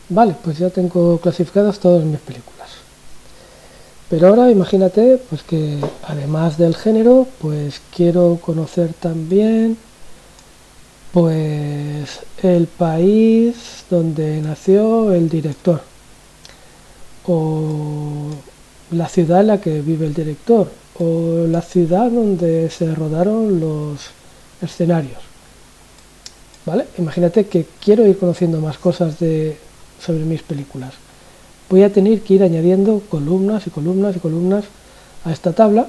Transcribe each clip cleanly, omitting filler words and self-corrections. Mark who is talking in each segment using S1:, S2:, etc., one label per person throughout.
S1: Vale, pues ya tengo clasificadas todas mis películas. Pero ahora imagínate pues que además del género, pues quiero conocer también pues el país donde nació el director o la ciudad en la que vive el director o la ciudad donde se rodaron los escenarios. ¿Vale? Imagínate que quiero ir conociendo más cosas sobre mis películas. Voy a tener que ir añadiendo columnas y columnas y columnas a esta tabla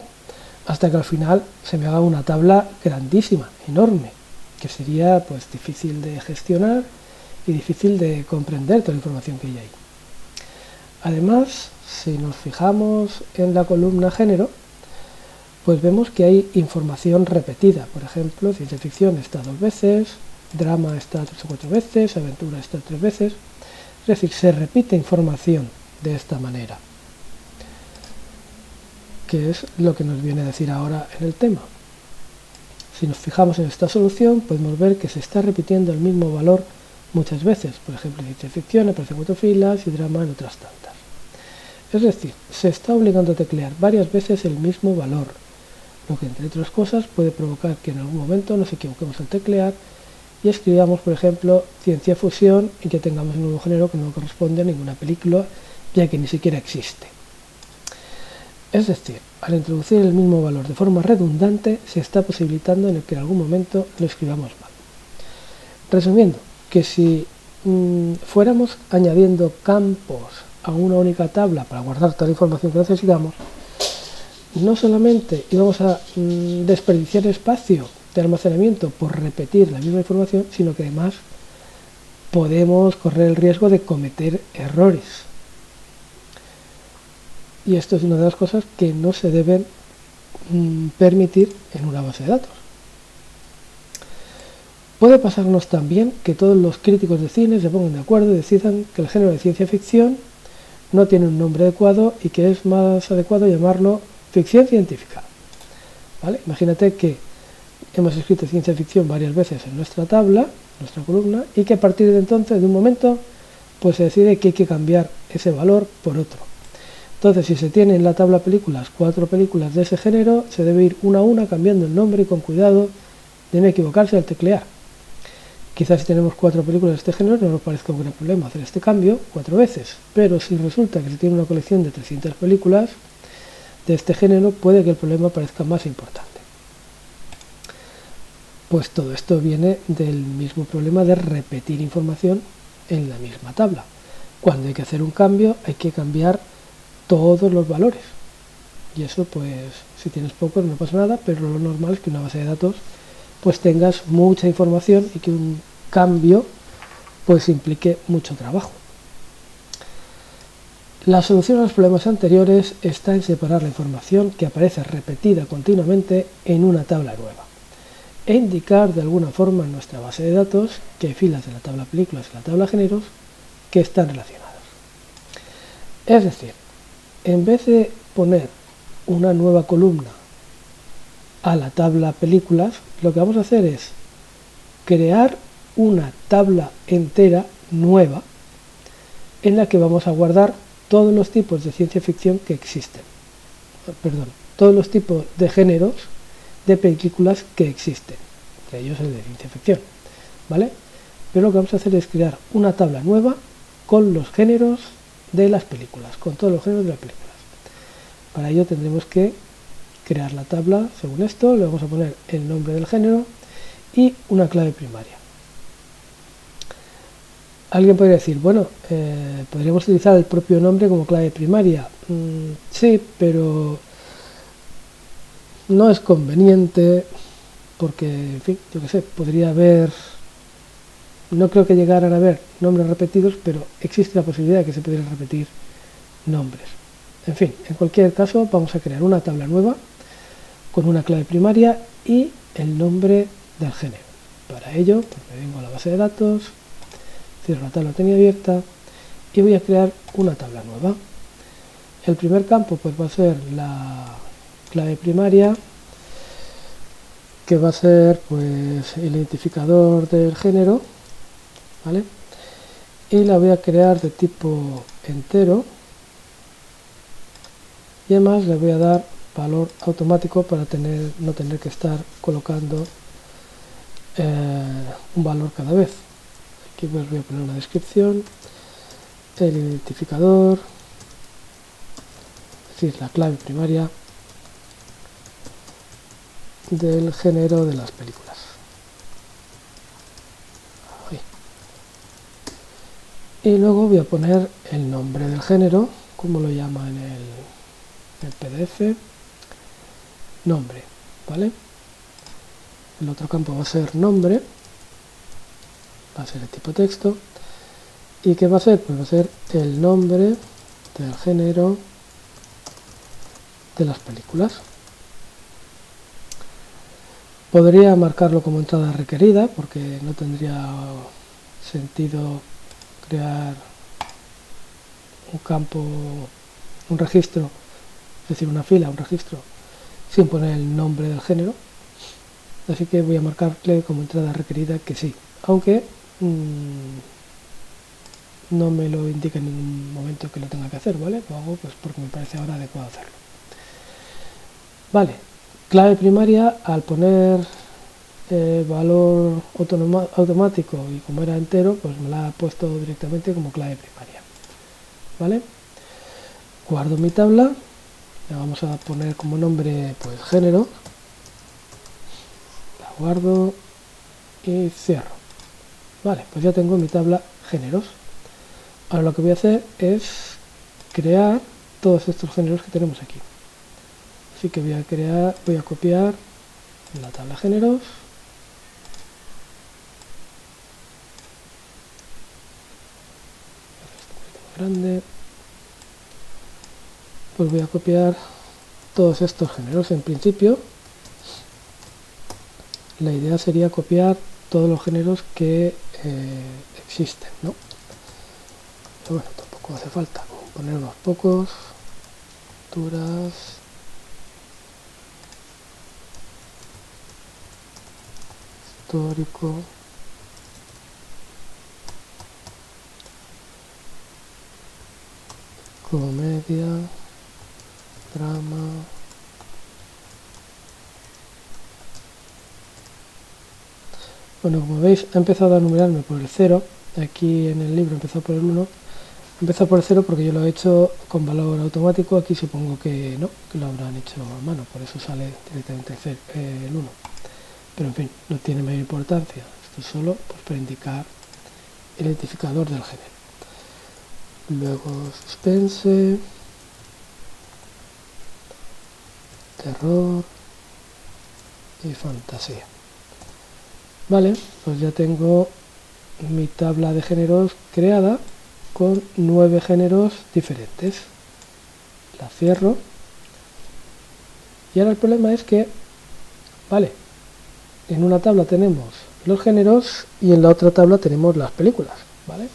S1: hasta que al final se me haga una tabla grandísima, enorme, que sería pues difícil de gestionar y difícil de comprender toda la información que hay ahí. Además, si nos fijamos en la columna género, pues vemos que hay información repetida. Por ejemplo, ciencia ficción está 2 veces, drama está 3 o 4 veces, aventura está 3 veces. Es decir, se repite información de esta manera, que es lo que nos viene a decir ahora en el tema. Si nos fijamos en esta solución, podemos ver que se está repitiendo el mismo valor muchas veces. Por ejemplo, en ciencia ficción aparecen 4 filas y drama en otras tantas. Es decir, se está obligando a teclear varias veces el mismo valor, lo que entre otras cosas puede provocar que en algún momento nos equivoquemos al teclear y escribamos, por ejemplo, ciencia ficción y que tengamos un nuevo género que no corresponde a ninguna película, ya que ni siquiera existe. Es decir, al introducir el mismo valor de forma redundante, se está posibilitando en el que en algún momento lo escribamos mal. Resumiendo, que si fuéramos añadiendo campos a una única tabla para guardar toda la información que necesitamos, no solamente íbamos a desperdiciar espacio de almacenamiento por repetir la misma información, sino que además podemos correr el riesgo de cometer errores. Y esto es una de las cosas que no se deben permitir en una base de datos. Puede pasarnos también que todos los críticos de cine se pongan de acuerdo y decidan que el género de ciencia ficción no tiene un nombre adecuado y que es más adecuado llamarlo ficción científica. ¿Vale? Imagínate que hemos escrito ciencia ficción varias veces en nuestra tabla, nuestra columna, y que a partir de entonces, de un momento, pues se decide que hay que cambiar ese valor por otro. Entonces, si se tiene en la tabla películas 4 películas de ese género, se debe ir una a una cambiando el nombre y con cuidado de no equivocarse al teclear. Quizás si tenemos 4 películas de este género no nos parezca un gran problema hacer este cambio 4 veces, pero si resulta que se tiene una colección de 300 películas de este género, puede que el problema parezca más importante. Pues todo esto viene del mismo problema de repetir información en la misma tabla. Cuando hay que hacer un cambio, hay que cambiar todos los valores. Y eso, pues, si tienes pocos no pasa nada, pero lo normal es que en una base de datos pues tengas mucha información y que un cambio pues implique mucho trabajo. La solución a los problemas anteriores está en separar la información que aparece repetida continuamente en una tabla nueva e indicar de alguna forma en nuestra base de datos que hay filas de la tabla películas y la tabla géneros que están relacionadas. Es decir, en vez de poner una nueva columna a la tabla películas, lo que vamos a hacer es crear una tabla entera nueva en la que vamos a guardar todos los tipos de ciencia ficción que existen. Perdón, todos los tipos de géneros de películas que existen, entre ellos el de ciencia ficción, ¿vale? Pero lo que vamos a hacer es crear una tabla nueva con los géneros de las películas, con todos los géneros de las películas. Para ello tendremos que crear la tabla según esto, le vamos a poner el nombre del género y una clave primaria. Alguien podría decir, bueno, podríamos utilizar el propio nombre como clave primaria. Sí, pero no es conveniente porque, en fin, yo qué sé, podría haber, no creo que llegaran a haber nombres repetidos, pero existe la posibilidad de que se pudieran repetir nombres. En fin, en cualquier caso vamos a crear una tabla nueva con una clave primaria y el nombre del género. Para ello, pues me vengo a la base de datos, cierro la tabla que tenía abierta y voy a crear una tabla nueva. El primer campo pues va a ser la clave primaria, que va a ser pues el identificador del género, ¿vale? y la voy a crear de tipo entero, y además le voy a dar valor automático para no tener que estar colocando un valor cada vez. Aquí pues voy a poner una descripción, el identificador, es decir, la clave primaria del género de las películas. Ahí. Y luego voy a poner el nombre del género, como lo llama en el PDF, nombre, ¿vale? El otro campo va a ser nombre, va a ser de tipo texto. ¿Y qué va a ser? Pues va a ser el nombre del género de las películas. Podría marcarlo como entrada requerida, porque no tendría sentido crear un campo, un registro, es decir, una fila, un registro, sin poner el nombre del género. Así que voy a marcarle como entrada requerida que sí, aunque no me lo indica en ningún momento que lo tenga que hacer, ¿vale? Lo hago pues porque me parece ahora adecuado hacerlo. Vale, clave primaria, al poner valor automático y como era entero, pues me la ha puesto directamente como clave primaria, ¿vale? Guardo mi tabla, le vamos a poner como nombre pues género, la guardo y cierro. Vale, pues ya tengo mi tabla géneros. Ahora lo que voy a hacer es crear todos estos géneros que tenemos aquí. Así que voy a copiar la tabla géneros, grande, pues voy a copiar todos estos géneros. En principio la idea sería copiar todos los géneros que existen, ¿no? Pero bueno, tampoco hace falta poner unos pocos, culturas, histórico, comedia, drama, bueno, como veis ha empezado a numerarme por el 0, aquí en el libro empezó por el 1, empezó por el 0 porque yo lo he hecho con valor automático, aquí supongo que no, que lo habrán hecho a mano, por eso sale directamente el 1, pero en fin, no tiene mayor importancia, esto es solo pues, para indicar el identificador del género. Luego suspense, terror y fantasía. Vale, pues ya tengo mi tabla de géneros creada con 9 géneros diferentes. La cierro. Y ahora el problema es que, vale, en una tabla tenemos los géneros y en la otra tabla tenemos las películas, ¿vale?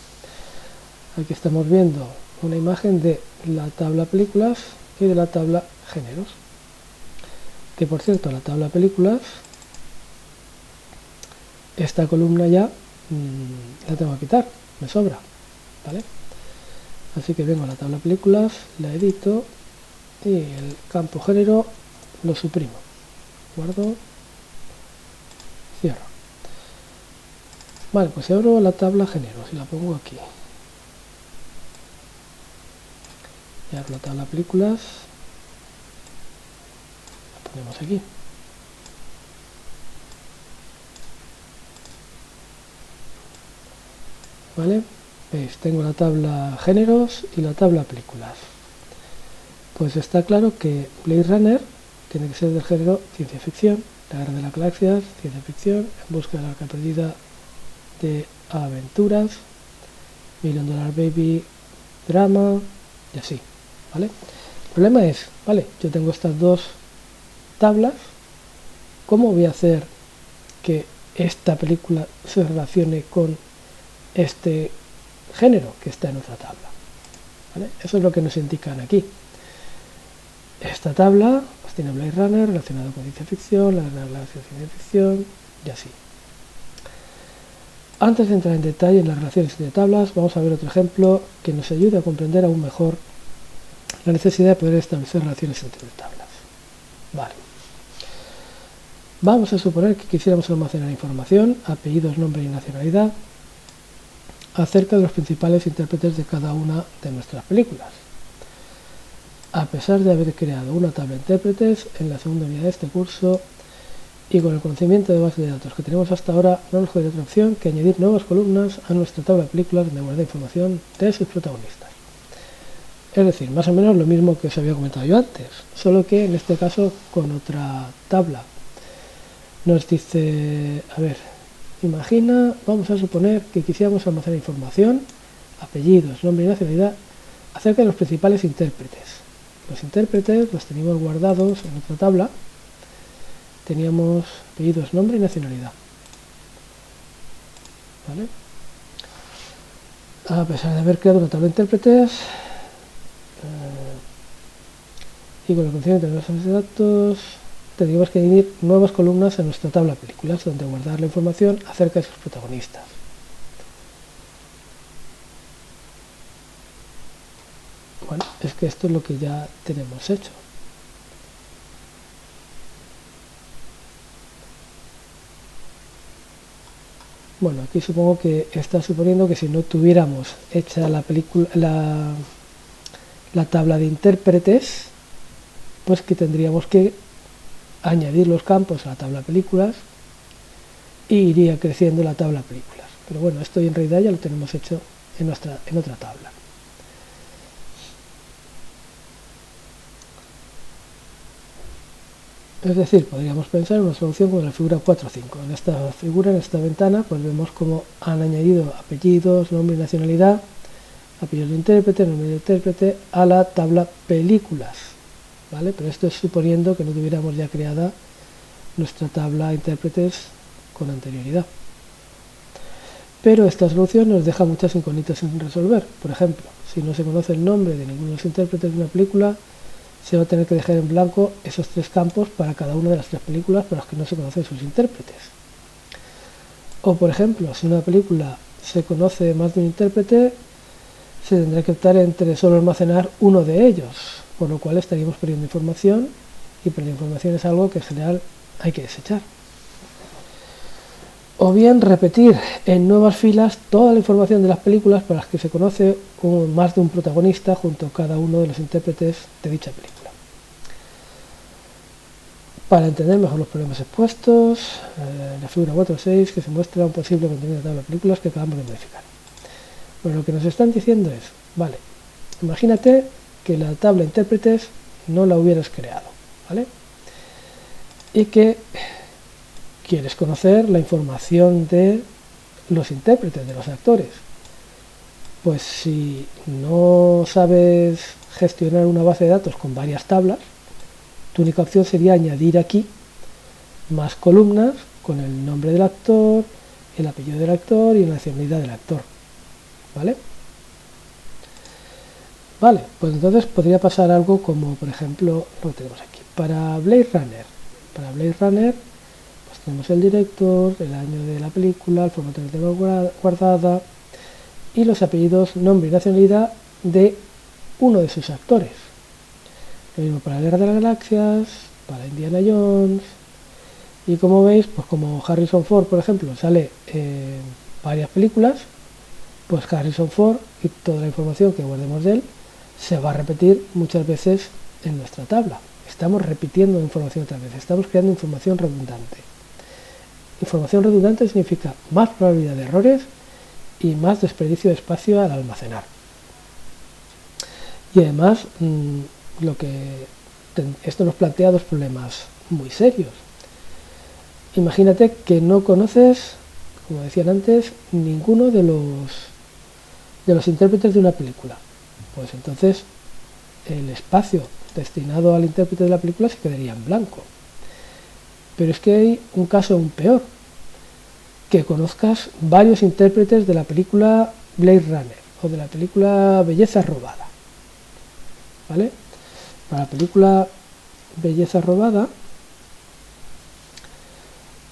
S1: Aquí estamos viendo una imagen de la tabla películas y de la tabla géneros. Que por cierto, la tabla películas, esta columna ya la tengo que quitar, me sobra, ¿vale? Así que vengo a la tabla películas, la edito y el campo género lo suprimo. Guardo, cierro. Vale, pues si abro la tabla géneros y la pongo aquí. Y abro la tabla películas, la ponemos aquí. ¿Vale? ¿Veis? Tengo la tabla géneros y la tabla películas. Pues está claro que Blade Runner tiene que ser del género ciencia ficción, La Guerra de las Galaxias, ciencia ficción, En busca de la arca perdida, de aventuras, Million Dollar Baby, drama y así, ¿vale? El problema es, vale, yo tengo estas dos tablas, ¿cómo voy a hacer que esta película se relacione con este género que está en otra tabla? ¿Vale? Eso es lo que nos indican aquí. Esta tabla pues, tiene Blade Runner relacionado con ciencia ficción, La Guerra de las Galaxias, ciencia ficción y así. Antes de entrar en detalle en las relaciones entre tablas, vamos a ver otro ejemplo que nos ayude a comprender aún mejor la necesidad de poder establecer relaciones entre tablas. Vale. Vamos a suponer que quisiéramos almacenar información, apellidos, nombre y nacionalidad, acerca de los principales intérpretes de cada una de nuestras películas. A pesar de haber creado una tabla de intérpretes en la segunda unidad de este curso y con el conocimiento de base de datos que tenemos hasta ahora, no nos queda otra opción que añadir nuevas columnas a nuestra tabla de películas donde guarda información de sus protagonistas. Es decir, más o menos lo mismo que os había comentado yo antes, solo que en este caso con otra tabla. Nos dice, a ver, imagina, vamos a suponer que quisiéramos almacenar información, apellidos, nombre y nacionalidad acerca de los principales intérpretes. Los intérpretes los teníamos guardados en otra tabla, teníamos apellidos, nombre y nacionalidad. ¿Vale? A pesar de haber creado una tabla de intérpretes y con el conocimiento de nuestros datos, tendríamos que añadir nuevas columnas a nuestra tabla de películas donde guardar la información acerca de sus protagonistas. Bueno, es que esto es lo que ya tenemos hecho. Bueno, aquí supongo que está suponiendo que si no tuviéramos hecha la tabla de intérpretes, pues que tendríamos que añadir los campos a la tabla películas y iría creciendo la tabla películas. Pero bueno, esto en realidad ya lo tenemos hecho en otra tabla. Es decir, podríamos pensar en una solución como la figura 4.5. En esta figura, en esta ventana, pues vemos cómo han añadido apellidos, nombre y nacionalidad, apellidos de intérprete, nombre de intérprete, a la tabla películas. ¿Vale? Pero esto es suponiendo que no tuviéramos ya creada nuestra tabla de intérpretes con anterioridad. Pero esta solución nos deja muchas incógnitas sin resolver. Por ejemplo, si no se conoce el nombre de ninguno de los intérpretes de una película, se va a tener que dejar en blanco esos tres campos para cada una de las tres películas para las que no se conocen sus intérpretes. O por ejemplo, si una película se conoce más de un intérprete, se tendrá que optar entre solo almacenar uno de ellos, por lo cual estaríamos perdiendo información, y perder información es algo que en general hay que desechar. O bien repetir en nuevas filas toda la información de las películas para las que se conoce más de un protagonista junto a cada uno de los intérpretes de dicha película. Para entender mejor los problemas expuestos, la figura 4.6 que se muestra un posible contenido de tabla de películas que acabamos de modificar. Bueno, lo que nos están diciendo es, vale, imagínate que la tabla de intérpretes no la hubieras creado, ¿vale? Y que quieres conocer la información de los intérpretes, de los actores. Pues si no sabes gestionar una base de datos con varias tablas, tu única opción sería añadir aquí más columnas con el nombre del actor, el apellido del actor y la nacionalidad del actor. ¿Vale? Vale, pues entonces podría pasar algo como, por ejemplo, lo que tenemos aquí. Para Blade Runner, pues tenemos el director, el año de la película, el formato de tema guardada y los apellidos, nombre y nacionalidad de uno de sus actores. Lo mismo para la Guerra de las Galaxias, para Indiana Jones, y como veis, pues como Harrison Ford, por ejemplo, sale en varias películas, pues Harrison Ford y toda la información que guardemos de él se va a repetir muchas veces en nuestra tabla. Estamos repitiendo información otra vez, estamos creando información redundante. Información redundante significa más probabilidad de errores y más desperdicio de espacio al almacenar. Y además, esto nos plantea dos problemas muy serios. Imagínate que no conoces, como decían antes, ninguno de los intérpretes de una película. Pues entonces el espacio destinado al intérprete de la película se quedaría en blanco. Pero es que hay un caso aún peor, que conozcas varios intérpretes de la película Blade Runner o de la película Belleza Robada. ¿Vale? Para la película Belleza Robada,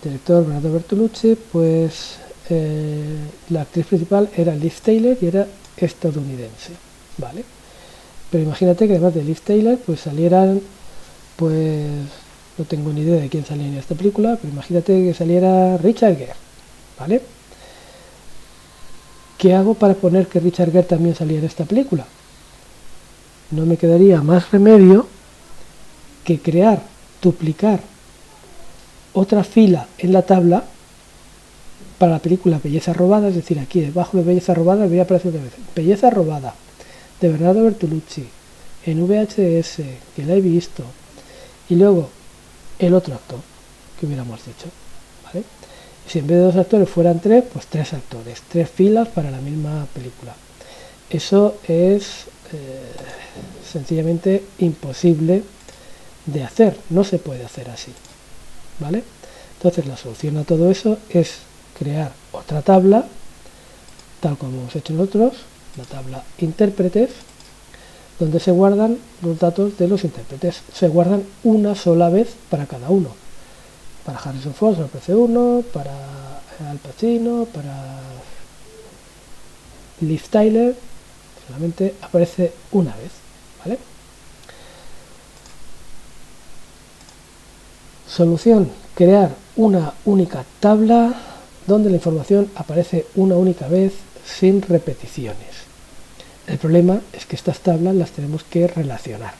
S1: director Bernardo Bertolucci, pues la actriz principal era Liv Tyler y era estadounidense, ¿vale? Pero imagínate que además de Liv Tyler, pues salieran, pues no tengo ni idea de quién salía en esta película, pero imagínate que saliera Richard Gere, ¿vale? ¿Qué hago para poner que Richard Gere también saliera en esta película? No me quedaría más remedio que crear, duplicar otra fila en la tabla para la película Belleza Robada, es decir, aquí debajo de Belleza Robada voy a aparecer otra vez Belleza Robada, de Bernardo Bertolucci, en VHS, que la he visto, y luego el otro actor que hubiéramos dicho, ¿vale? Si en vez de 2 actores fueran 3, pues 3 actores, 3 filas para la misma película. Eso es sencillamente imposible de hacer, no se puede hacer así, ¿vale? Entonces la solución a todo eso es crear otra tabla, tal como hemos hecho nosotros, la tabla intérpretes, donde se guardan los datos de los intérpretes. Se guardan una sola vez para cada uno. Para Harrison Ford aparece uno, para Al Pacino, para Liv Tyler, solamente aparece una vez, ¿vale? Solución: crear una única tabla donde la información aparece una única vez sin repeticiones. El problema es que estas tablas las tenemos que relacionar.